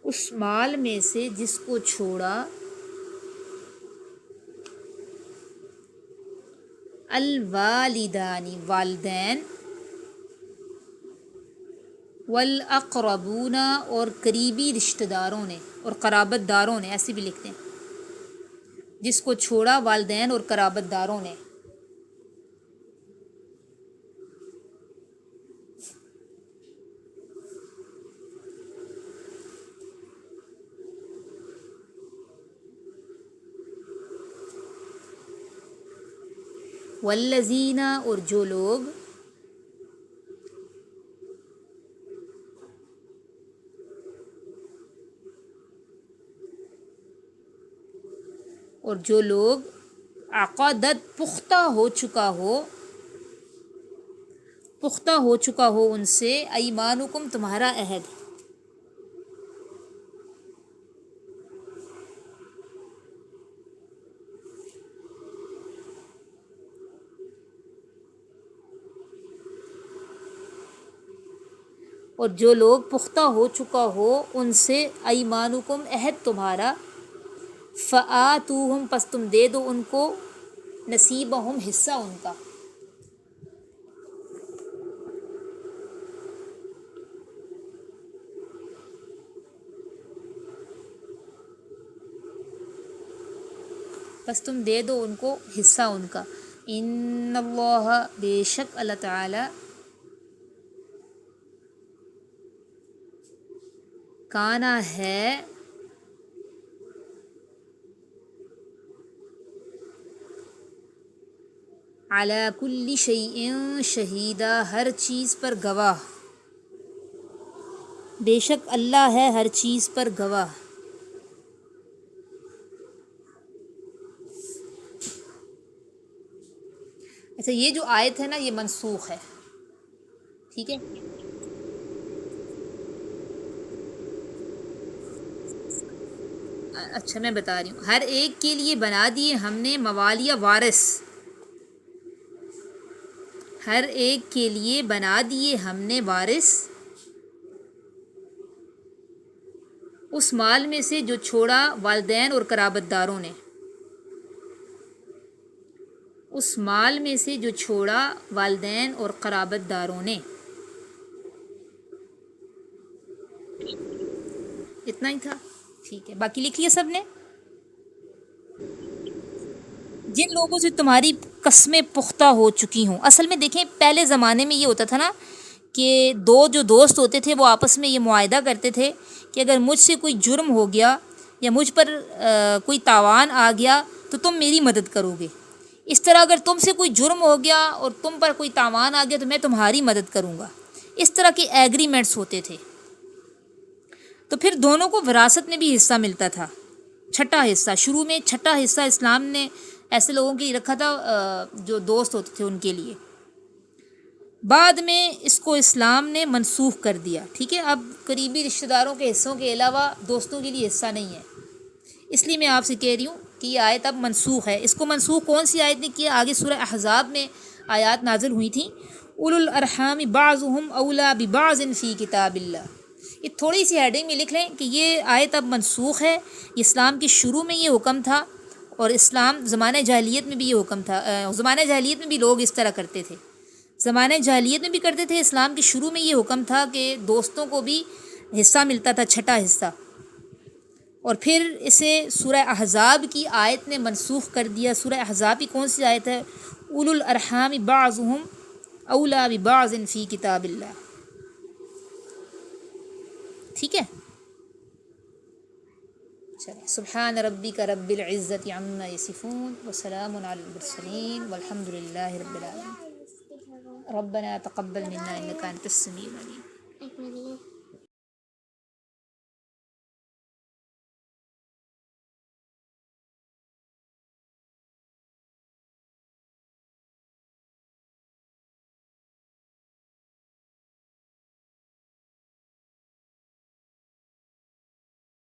اس مال میں سے جس کو چھوڑا، الوالدانی، والدین، والاقربون، اور قریبی رشتہ داروں نے، اور قرابت داروں نے، ایسے بھی لکھتے ہیں. جس کو چھوڑا والدین اور قرابت داروں نے. والذین، اور جو لوگ، عقدت، پختہ ہو چکا ہو ان سے، ایمانکم، تمہارا عہد. اور جو لوگ پختہ ہو چکا ہو ان سے، ایمانکم، عہد تمہارا، فآتوہم، پس تم دے دو ان کو، نصیبہم، حصہ ان کا. پس تم دے دو ان کو حصہ ان کا. ان اللہ، بے شک اللہ تعالی، کانا، ہے، علی کل شیء شہیدا، ہر چیز پر گواہ، بے شک اللہ ہے ہر چیز پر گواہ۔ اچھا یہ جو آیت ہے نا یہ منسوخ ہے، ٹھیک ہے۔ اچھا میں بتا رہی ہوں، ہر ایک کے لیے بنا دیے ہم نے موالیہ وارث، ہر ایک کے لیے بنا دیے ہم نے وارث، اس مال میں سے جو چھوڑا والدین اور قرابت داروں نے، اس مال میں سے جو چھوڑا والدین اور قرابت داروں نے۔ اتنا ہی تھا، ٹھیک ہے، باقی لکھ لیا سب نے؟ جن لوگوں سے تمہاری قسمیں پختہ ہو چکی ہوں، اصل میں دیکھیں پہلے زمانے میں یہ ہوتا تھا نا کہ دو جو دوست ہوتے تھے وہ آپس میں یہ معاہدہ کرتے تھے کہ اگر مجھ سے کوئی جرم ہو گیا یا مجھ پر کوئی تاوان آ گیا تو تم میری مدد کرو گے، اس طرح اگر تم سے کوئی جرم ہو گیا اور تم پر کوئی تاوان آ گیا تو میں تمہاری مدد کروں گا، اس طرح کے ایگریمنٹس ہوتے تھے۔ تو پھر دونوں کو وراثت میں بھی حصہ ملتا تھا، چھٹا حصہ، شروع میں چھٹا حصہ اسلام نے ایسے لوگوں کے لیے رکھا تھا جو دوست ہوتے تھے ان کے لیے، بعد میں اس کو اسلام نے منسوخ کر دیا، ٹھیک ہے۔ اب قریبی رشتہ داروں کے حصوں کے علاوہ دوستوں کے لیے حصہ نہیں ہے، اس لیے میں آپ سے کہہ رہی ہوں کہ یہ آیت اب منسوخ ہے۔ اس کو منسوخ کون سی آیت نے کیا؟ آگے سورہ احزاب میں آیات نازل ہوئی تھیں، اولو الارحام بعضهم اولی ببعض فی کتاب اللہ، یہ تھوڑی سی ہیڈنگ میں لکھ لیں کہ یہ آیت اب منسوخ ہے، یہ اسلام کے شروع میں یہ حکم تھا اور اسلام زمانہ جاہلیت میں بھی یہ حکم تھا، زمانہ جاہلیت میں بھی لوگ اس طرح کرتے تھے، زمانہ جاہلیت میں بھی کرتے تھے، اسلام کے شروع میں یہ حکم تھا کہ دوستوں کو بھی حصہ ملتا تھا، چھٹا حصہ، اور پھر اسے سورہ احزاب کی آیت نے منسوخ کر دیا۔ سورہ احزاب کی کون سی آیت ہے؟ اولو الارحام بعضهم اولی ببعض فی کتاب اللہ، ٹھیک ہے۔ چلیں، سبحان ربک رب العزت عما یصفون وسلام علی المرسلین والحمد للہ رب العالمین۔ ربنا تقبل منا انک انت السمیع العلیم۔